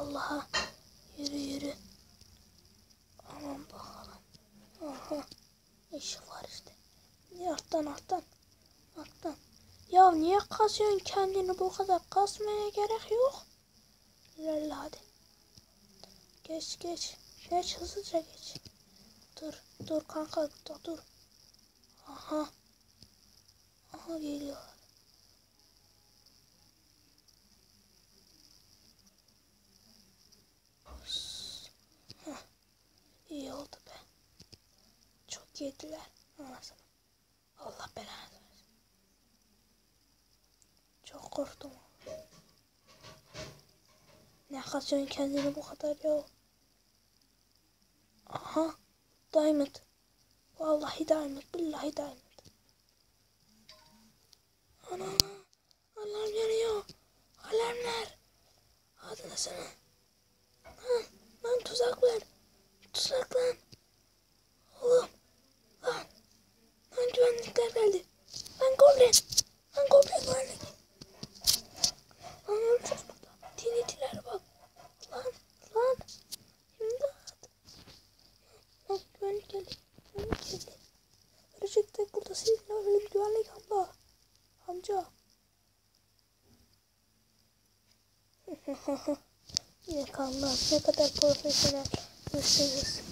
Allah'a. Yürü yürü. Aman bakalım. Aha. İşi var işte. Alttan. Ya niye kasıyorsun kendini, bu kadar kasmaya gerek yok. İlerle hadi. Geç. Geç hızlıca geç. Dur kanka, burada dur. Aha geliyor. Heh, iyi oldu be. Çok yediler. Anasını. Allah belanı versin. Çok korktum. Ne kasıyorsun kendini bu kadar ya? Aha. Diamond. Vallahi diamond. Billahi diamond. Ana. Alarm yanıyor. Alarmlar. Adına sana. Lan tuzaklar. Tuzak lan. Oğlum. Lan güvenlikler geldi. Lan goblin güvenlik. Lan öleceğiz burada. Tinitilere bak. Lan. İmdat. Lan güvenlik geldi. Ölecek tek burada sizinle öyle bir güvenlik amca. Yine kanlar ne kadar profesyonel gösteriyorsun.